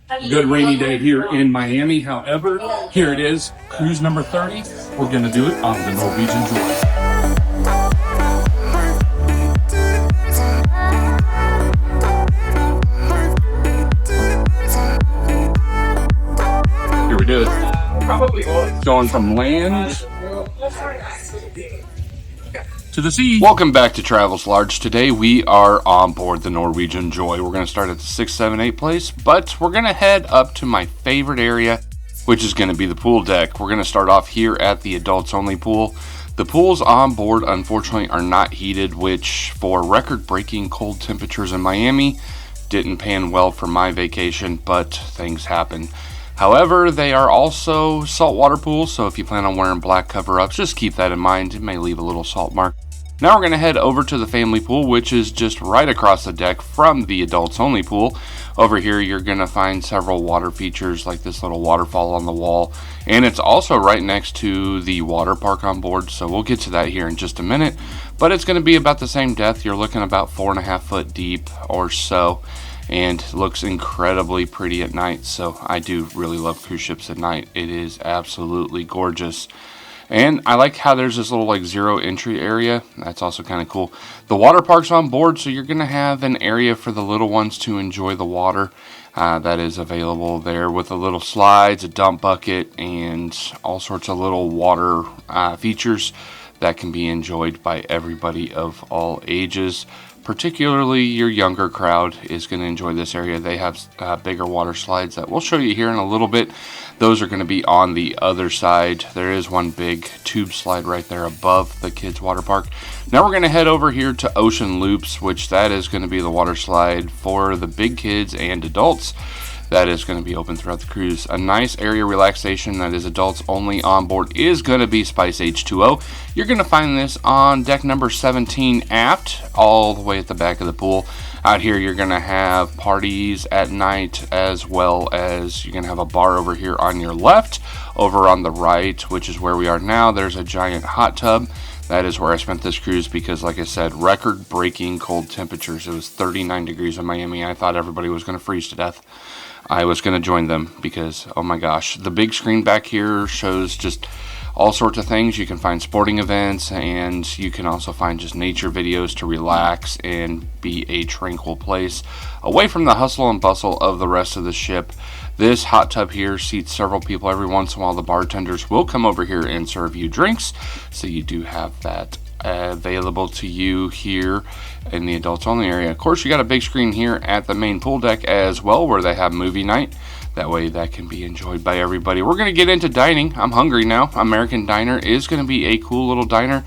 Good rainy day here in Miami. However, here it is, cruise number 30. We're going to do it on the Norwegian Joy. Here we do it. Going from land to the sea. Welcome back to Travels Large. Today we are on board the Norwegian Joy. We're going to start at the 6, 7, 8 place, but we're going to head up to my favorite area, which is going to be the pool deck. We're going to start off here at the adults only pool. The pools on board, unfortunately, are not heated, which for record-breaking cold temperatures in Miami didn't pan well for my vacation, but things happen. However, they are also saltwater pools, so if you plan on wearing black cover-ups, just keep that in mind. It may leave a little salt mark. Now we're going to head over to the family pool, which is just right across the deck from the adults only pool. Over here, you're going to find several water features like this little waterfall on the wall, and it's also right next to the water park on board, so we'll get to that here in just a minute. But it's going to be about the same depth. You're looking about 4.5 foot deep or so, and looks incredibly pretty at night. So I do really love cruise ships at night. It is absolutely gorgeous. And I like how there's this little like zero entry area. That's also kind of cool. The water park's on board, so you're going to have an area for the little ones to enjoy the water. That is available there with the little slides, a dump bucket, and all sorts of little water features that can be enjoyed by everybody of all ages. Particularly your younger crowd is going to enjoy this area. They have bigger water slides that we'll show you here in a little bit. Those are going to be on the other side. There is one big tube slide right there above the kids water park. Now we're going to head over here to Ocean Loops, which that is going to be the water slide for the big kids and adults. That is going to be open throughout the cruise. A nice area relaxation that is adults only on board is going to be Spice H2O. You're going to find this on deck number 17 aft, all the way at the back of the pool. Out here you're going to have parties at night, as well as you're going to have a bar over here on your left. Over on the right, which is where we are now, there's a giant hot tub. That is where I spent this cruise because, like I said, record-breaking cold temperatures. It was 39 degrees in Miami. I thought everybody was going to freeze to death. I was going to join them because, oh my gosh, the big screen back here shows just all sorts of things. You can find sporting events, and you can also find just nature videos to relax and be a tranquil place away from the hustle and bustle of the rest of the ship. This hot tub here seats several people. Every once in a while, the bartenders will come over here and serve you drinks, so you do have that available to you here in the adults only area. Of course, you got a big screen here at the main pool deck as well, where they have movie night. That way that can be enjoyed by everybody. We're going to get into dining. I'm hungry now. American Diner is going to be a cool little diner.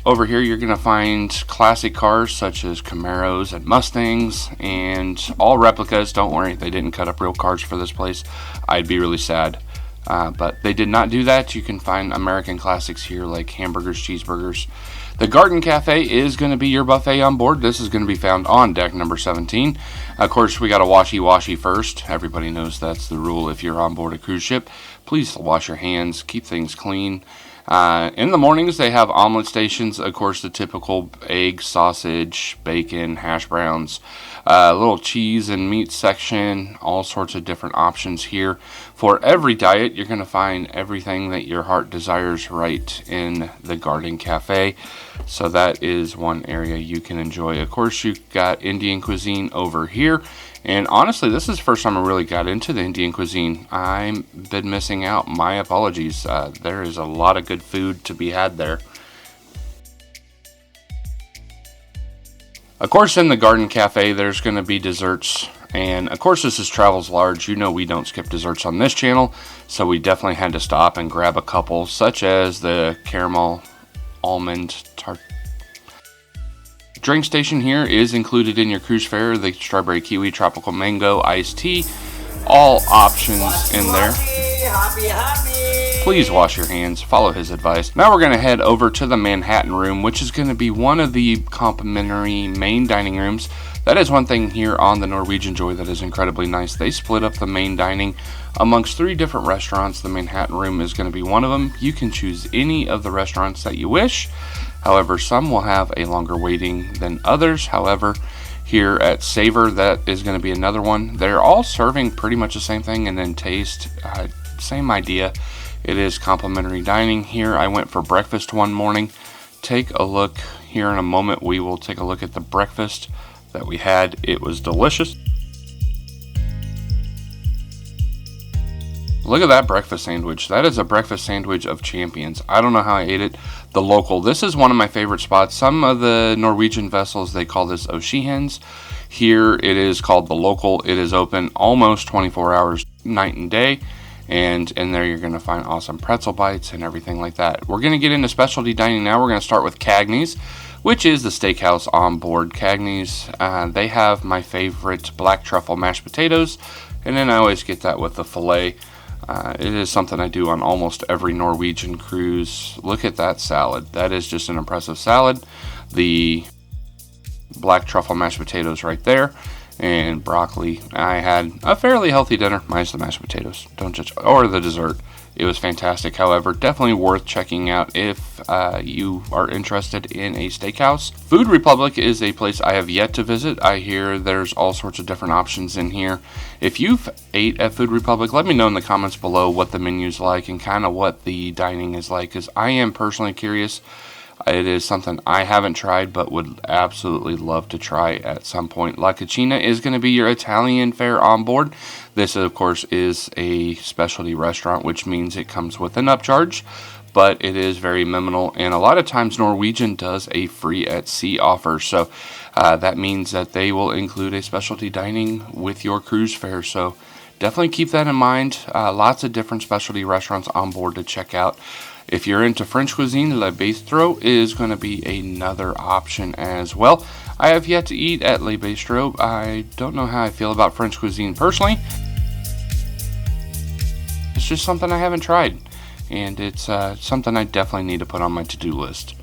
Over here you're going to find classic cars such as Camaros and Mustangs, and all replicas. Don't worry, they didn't cut up real cars for this place. I'd be really sad. But they did not do that. You can find American classics here like hamburgers, cheeseburgers. The Garden Café is going to be your buffet on board. This is going to be found on deck number 17. Of course, we got a washy-washy first. Everybody knows that's the rule if you're on board a cruise ship. Please wash your hands, keep things clean. In the mornings, they have omelet stations. Of course, the typical egg, sausage, bacon, hash browns, little cheese and meat section, all sorts of different options here. For every diet, you're going to find everything that your heart desires right in the Garden Café. So that is one area you can enjoy. Of course, you've got Indian cuisine over here. And honestly, this is the first time I really got into the Indian cuisine. I've been missing out. My apologies. There is a lot of good food to be had there. Of course, in the Garden Cafe, there's going to be desserts. And of course, this is Travels Large. You know we don't skip desserts on this channel. So we definitely had to stop and grab a couple, such as the caramel almond tart. Drink station here is included in your cruise fare. The strawberry kiwi, tropical mango, iced tea, all options in there. Please wash your hands, follow his advice. Now we're going to head over to the Manhattan room, which is going to be one of the complimentary main dining rooms. That is one thing here on the Norwegian Joy that is incredibly nice. They split up the main dining amongst 3 different restaurants. The Manhattan room is going to be one of them. You can choose any of the restaurants that you wish. However, some will have a longer waiting than others. However, Here at Savor, that is going to be another one. They're all serving pretty much the same thing, and then taste, same idea. It is complimentary dining. Here I went for breakfast one morning. Take a look here in a moment. We will take a look at the breakfast that we had. It was delicious. Look at that breakfast sandwich. That is a breakfast sandwich of champions. I don't know how I ate it. The Local. This is one of my favorite spots. Some of the Norwegian vessels, they call this Oceans. Here it is called The Local. It is open almost 24 hours, night and day. And in there you're going to find awesome pretzel bites and everything like that. We're going to get into specialty dining now. We're going to start with Cagney's, which is the steakhouse on board. Cagney's, they have my favorite black truffle mashed potatoes. And then I always get that with the filet. It is something I do on almost every Norwegian cruise. Look at that salad. That is just an impressive salad. The black truffle mashed potatoes right there. And broccoli. I had a fairly healthy dinner, minus the mashed potatoes. Don't judge. Or the dessert. It was fantastic. However, definitely worth checking out if you are interested in a steakhouse. Food Republic is a place I have yet to visit. I hear there's all sorts of different options in here. If you've ate at Food Republic, let me know in the comments below what the menu's like and kind of what the dining is like, because I am personally curious. It is something I haven't tried but would absolutely love to try at some point. La Cucina is going to be your Italian fare on board. This, of course, is a specialty restaurant, which means it comes with an upcharge, but it is very minimal. And a lot of times Norwegian does a free at sea offer. So that means that they will include a specialty dining with your cruise fare. So definitely keep that in mind. Lots of different specialty restaurants on board to check out. If you're into French cuisine, Le Bistro is going to be another option as well. I have yet to eat at Le Bistro. I don't know how I feel about French cuisine personally. It's just something I haven't tried, and it's something I definitely need to put on my to-do list.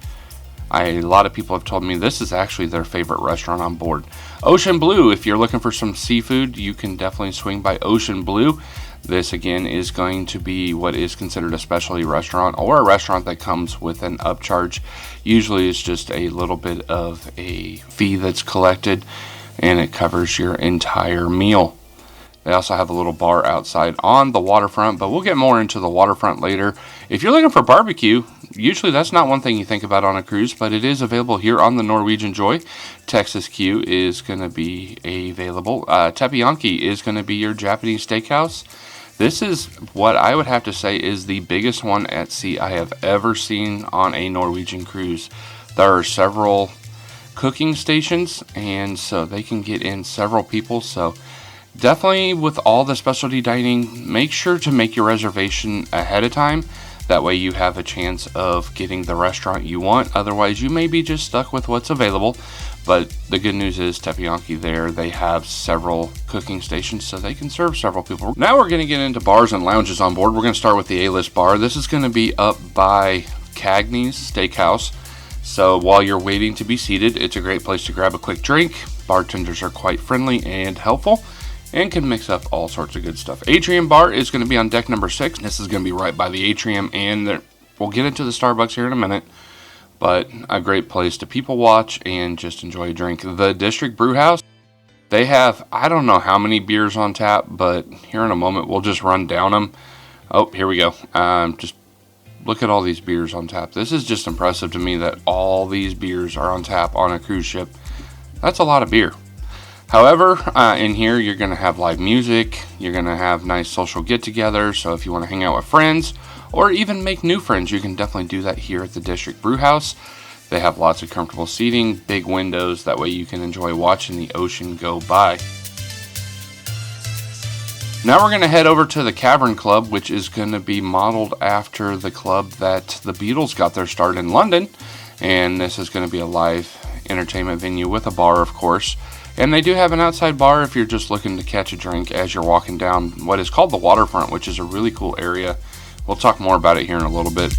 A lot of people have told me this is actually their favorite restaurant on board. Ocean Blue, if you're looking for some seafood, you can definitely swing by Ocean Blue. This, again, is going to be what is considered a specialty restaurant or a restaurant that comes with an upcharge. Usually it's just a little bit of a fee that's collected, and it covers your entire meal. They also have a little bar outside on the waterfront, but we'll get more into the waterfront later. If you're looking for barbecue, usually that's not one thing you think about on a cruise, but it is available here on the Norwegian Joy. Texas Q is going to be available. Teppanyaki is going to be your Japanese steakhouse. This is what I would have to say is the biggest one at sea I have ever seen on a Norwegian cruise. There are several cooking stations, and so they can get in several people. So definitely with all the specialty dining, make sure to make your reservation ahead of time. That way you have a chance of getting the restaurant you want. Otherwise, you may be just stuck with what's available. But the good news is Teppanyaki there, they have several cooking stations so they can serve several people. Now we're going to get into bars and lounges on board. We're going to start with the A-list bar. This is going to be up by Cagney's Steakhouse. So while you're waiting to be seated, it's a great place to grab a quick drink. Bartenders are quite friendly and helpful and can mix up all sorts of good stuff. Atrium Bar is going to be on deck number 6. This is going to be right by the atrium, and we'll get into the Starbucks here in a minute. But a great place to people watch and just enjoy a drink. The District Brew House, they have, I don't know how many beers on tap, but here in a moment we'll just run down them. Oh, here we go. Just look at all these beers on tap. This is just impressive to me that all these beers are on tap on a cruise ship. That's a lot of beer. However, in here you're going to have live music. You're going to have nice social get-togethers. So if you want to hang out with friends, or even make new friends, you can definitely do that here at the District Brew House. They have lots of comfortable seating, big windows, that way you can enjoy watching the ocean go by. Now we're going to head over to the Cavern Club, which is going to be modeled after the club that the Beatles got their start in London. And this is going to be a live entertainment venue with a bar, of course. And they do have an outside bar if you're just looking to catch a drink as you're walking down what is called the Waterfront, which is a really cool area. We'll talk more about it here in a little bit.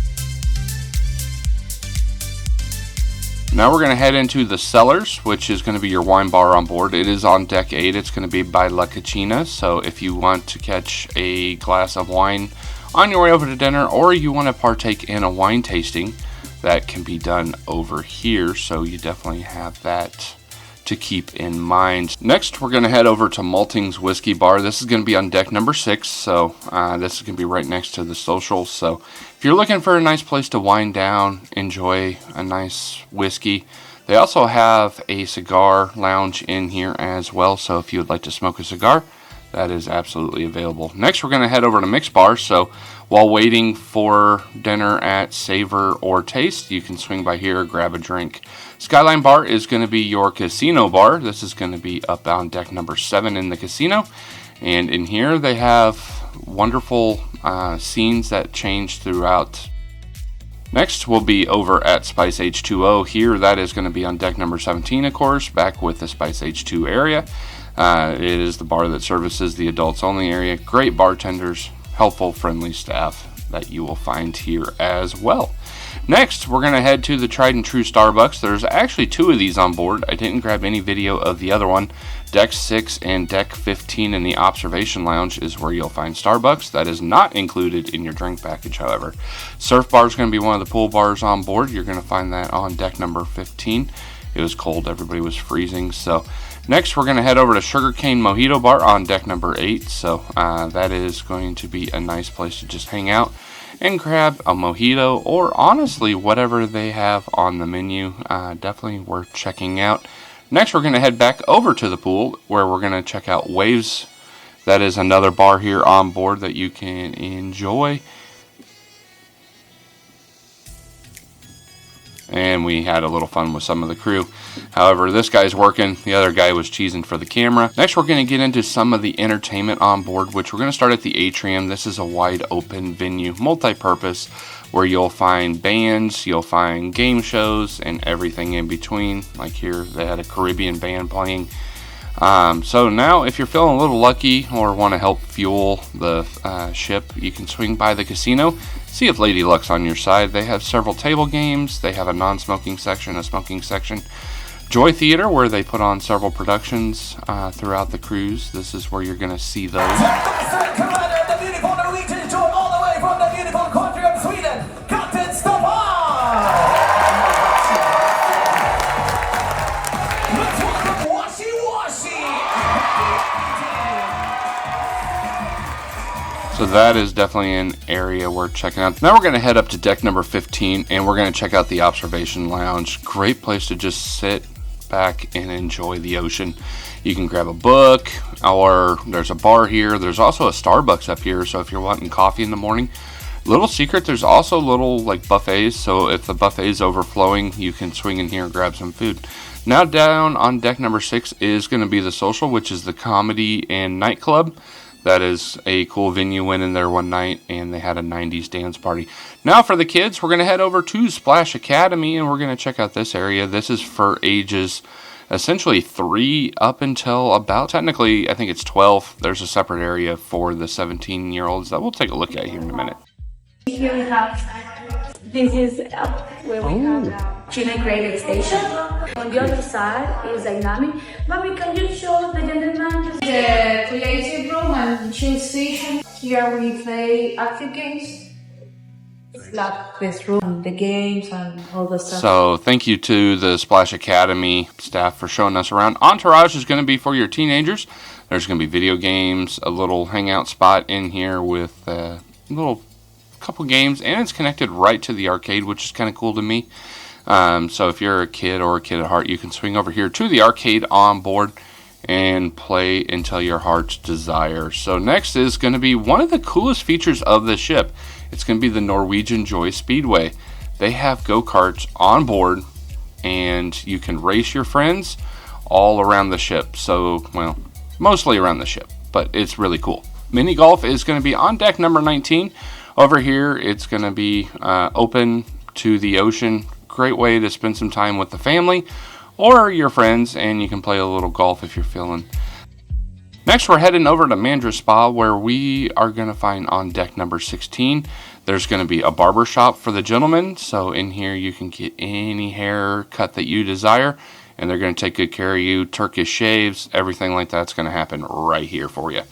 Now we're going to head into the Cellars, which is going to be your wine bar on board. It is on deck 8. It's going to be by La Cucina. So if you want to catch a glass of wine on your way over to dinner, or you want to partake in a wine tasting, that can be done over here. So you definitely have that to keep in mind. Next, we're going to head over to Malting's Whiskey Bar. This is going to be on deck number 6, so this is going to be right next to the social. So if you're looking for a nice place to wind down, enjoy a nice whiskey, they also have a cigar lounge in here as well. So if you would like to smoke a cigar, that is absolutely available. Next, we're going to head over to Mix Bar. So while waiting for dinner at Savor or Taste, you can swing by here, grab a drink. Skyline Bar is going to be your casino bar. This is going to be up on deck number 7 in the casino. And in here, they have wonderful scenes that change throughout. Next, we'll be over at Spice H2O here. That is going to be on deck number 17, of course, back with the Spice H2 area. It is the bar that services the adults only area. Great bartenders, helpful, friendly staff that you will find here as well. Next, we're going to head to the tried and true Starbucks. There's actually 2 of these on board. I didn't grab any video of the other one. Deck 6 and Deck 15 in the observation lounge is where you'll find Starbucks. That is not included in your drink package, however. Surf Bar is going to be one of the pool bars on board. You're going to find that on deck number 15. It was cold. Everybody was freezing. So next, we're going to head over to Sugarcane Mojito Bar on deck number 8. So that is going to be a nice place to just hang out and grab a mojito, or honestly, whatever they have on the menu. Definitely worth checking out. Next, we're going to head back over to the pool, where we're going to check out Waves. That is another bar here on board that you can enjoy. And we had a little fun with some of the crew. However, this guy's working. The other guy was cheesing for the camera. Next, we're going to get into some of the entertainment on board, which we're going to start at the Atrium. This is a wide open venue, multi-purpose, where you'll find bands, you'll find game shows, and everything in between. Like here, they had a Caribbean band playing. So now, if you're feeling a little lucky or want to help fuel the ship, you can swing by the casino, see if Lady Luck's on your side. They have several table games. They have a non-smoking section, a smoking section. Joy Theater, where they put on several productions throughout the cruise. This is where you're going to see those. Commander, the beautiful Norwegian Joy, all the way from the beautiful country of Sweden, Captain Stefan! Let's welcome Washi Washi! So that is definitely an area worth checking out. Now we're going to head up to deck number 15, and we're going to check out the observation lounge. Great place to just sit back and enjoy the ocean. You can grab a book, or there's a bar here. There's also a Starbucks up here, so if you're wanting coffee in the morning. Little secret, there's also little like buffets, so if the buffet is overflowing, you can swing in here and grab some food. Now down on deck number 6 is going to be the Social, which is the comedy and nightclub. That is a cool venue. Went in there one night and they had a 90s dance party. Now for the kids, we're going to head over to Splash Academy and we're going to check out this area. This is for ages essentially 3 up until about, technically, I think it's 12. There's a separate area for the 17-year-olds that we'll take a look at here in a minute. Here we have, this is where we have Chile Graded Station. On the other side is dynamic. Mommy, can you show the gentleman? The creative room and chill station. Here we play active games. It's like this room, the games and all the stuff. So thank you to the Splash Academy staff for showing us around. Entourage is going to be for your teenagers. There's going to be video games, a little hangout spot in here with a little couple games, and it's connected right to the arcade, which is kind of cool to me. So if you're a kid or a kid at heart, you can swing over here to the arcade on board and play until your heart's desire. So next is going to be one of the coolest features of the ship. It's going to be the Norwegian Joy Speedway. They have go-karts on board, and you can race your friends all around the ship. So, well, mostly around the ship, but it's really cool. Mini golf is going to be on deck number 19. Over here, it's going to be open to the ocean. Great way to spend some time with the family or your friends, and you can play a little golf if you're feeling. Next, we're heading over to Mandara Spa, where we are going to find on deck number 16. There's going to be a barber shop for the gentlemen, so in here you can get any haircut that you desire, and they're going to take good care of you. Turkish shaves, everything like that's going to happen right here for you.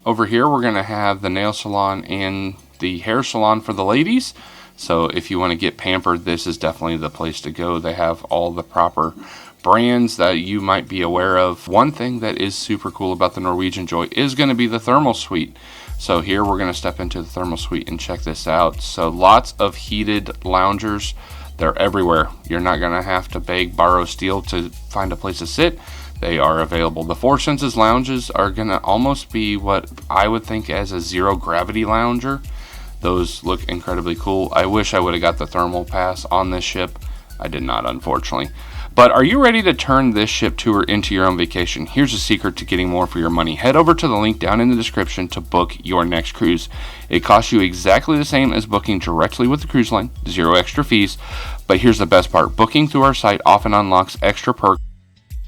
Over here, we're going to have the nail salon and the hair salon for the ladies. So if you want to get pampered, this is definitely the place to go. They have all the proper brands that you might be aware of. One thing that is super cool about the Norwegian Joy is going to be the thermal suite. So here we're going to step into the thermal suite and check this out. So lots of heated loungers. They're everywhere. You're not going to have to beg, borrow, steal to find a place to sit. They are available. The Four Senses lounges are going to almost be what I would think as a zero gravity lounger. Those look incredibly cool. I wish I would have got the thermal pass on this ship. I did not, unfortunately. But are you ready to turn this ship tour into your own vacation? Here's a secret to getting more for your money. Head over to the link down in the description to book your next cruise. It costs you exactly the same as booking directly with the cruise line, zero extra fees. But here's the best part. Booking through our site often unlocks extra perks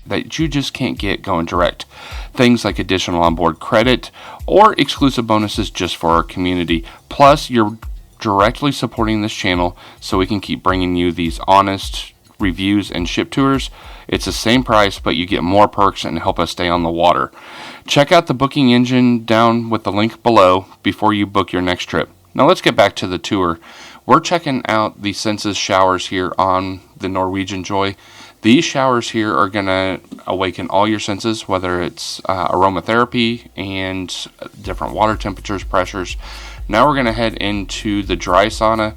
that you just can't get going direct. Things like additional onboard credit or exclusive bonuses just for our community. Plus, you're directly supporting this channel so we can keep bringing you these honest reviews and ship tours. It's the same price, but you get more perks and help us stay on the water. Check out the booking engine down with the link below before you book your next trip. Now let's get back to the tour. We're checking out the Senses showers here on the Norwegian Joy. These showers here are going to awaken all your senses, whether it's aromatherapy and different water temperatures, pressures. Now we're going to head into the dry sauna.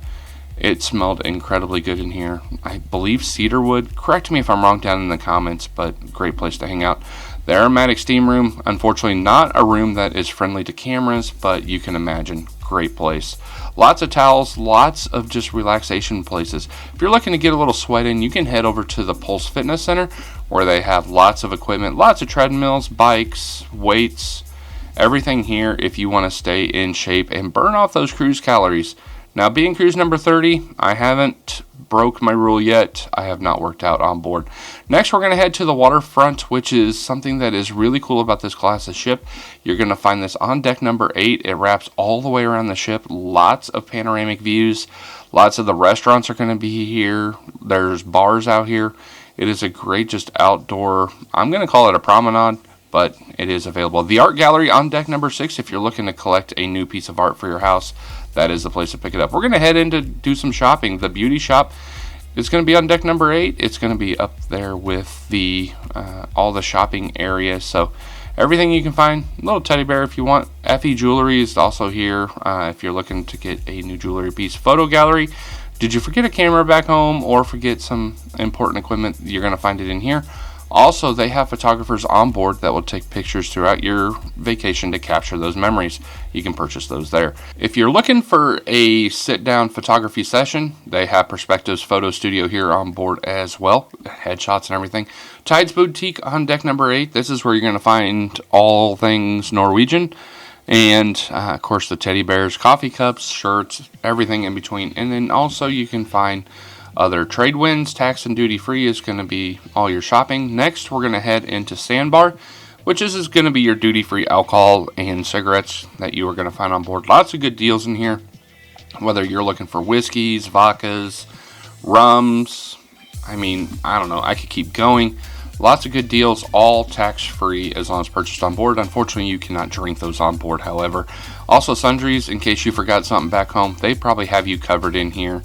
It smelled incredibly good in here. I believe cedarwood. Correct me if I'm wrong down in the comments, but great place to hang out. The aromatic steam room, unfortunately not a room that is friendly to cameras, but you can imagine, great place. Lots of towels, lots of just relaxation places. If you're looking to get a little sweat in, you can head over to the Pulse Fitness Center where they have lots of equipment, lots of treadmills, bikes, weights, everything here if you want to stay in shape and burn off those cruise calories. Now, being cruise number 30, I haven't broke my rule yet. I have not worked out on board. Next, we're going to head to the Waterfront, which is something that is really cool about this class of ship. You're going to find this on deck number 8. It wraps all the way around the ship. Lots of panoramic views. Lots of the restaurants are going to be here. There's bars out here. It is a great just outdoor, I'm going to call it a promenade, but it is available. The art gallery on deck number 6, if you're looking to collect a new piece of art for your house, that is the place to pick it up. We're going to head in to do some shopping. The beauty shop is going to be on deck number 8. It's going to be up there with the all the shopping area. So everything you can find. Little teddy bear if you want. FE Jewelry is also here if you're looking to get a new jewelry piece. Photo gallery. Did you forget a camera back home or forget some important equipment? You're going to find it in here. Also, they have photographers on board that will take pictures throughout your vacation to capture those memories. You can purchase those there. If you're looking for a sit-down photography session, they have Perspectives Photo Studio here on board as well. Headshots and everything. Tides Boutique on deck number 8. This is where you're going to find all things Norwegian. And, of course, the teddy bears, coffee cups, shirts, everything in between. And then also you can find other trade winds. Tax and duty free is going to be all your shopping. Next, we're going to head into Sandbar, which is going to be your duty free alcohol and cigarettes that you are going to find on board. Lots of good deals in here, whether you're looking for whiskeys, vodkas, rums. I mean, I don't know. I could keep going. Lots of good deals, all tax free as long as purchased on board. Unfortunately, you cannot drink those on board, however. Also, sundries, in case you forgot something back home, they probably have you covered in here.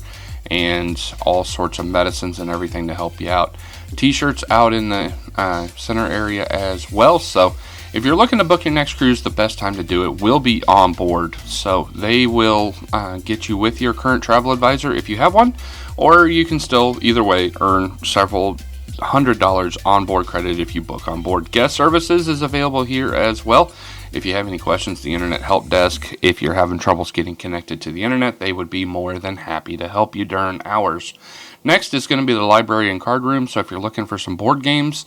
And all sorts of medicines and everything to help you out. T-shirts out in the center area as well. So if you're looking to book your next cruise, the best time to do it will be on board. So they will get you with your current travel advisor if you have one, or you can still, either way, earn several $100 onboard credit if you book on board. Guest services is available here as well. If you have any questions, the internet help desk, if you're having troubles getting connected to the internet, they would be more than happy to help you during hours. Next is going to be the library and card room. So if you're looking for some board games,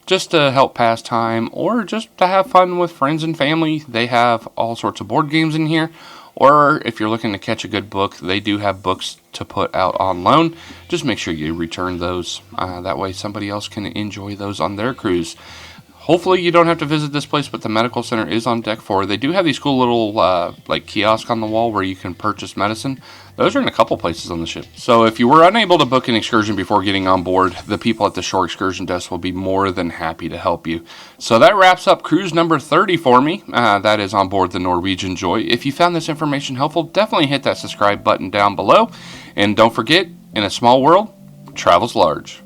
just to help pass time or just to have fun with friends and family, they have all sorts of board games in here. Or if you're looking to catch a good book, they do have books to put out on loan. Just make sure you return those. That way somebody else can enjoy those on their cruise. Hopefully you don't have to visit this place, but the medical center is on deck 4. They do have these cool little like kiosk on the wall where you can purchase medicine. Those are in a couple places on the ship. So if you were unable to book an excursion before getting on board, the people at the shore excursion desk will be more than happy to help you. So that wraps up cruise number 30 for me. That is on board the Norwegian Joy. If you found this information helpful, definitely hit that subscribe button down below. And don't forget, in a small world, travel's large.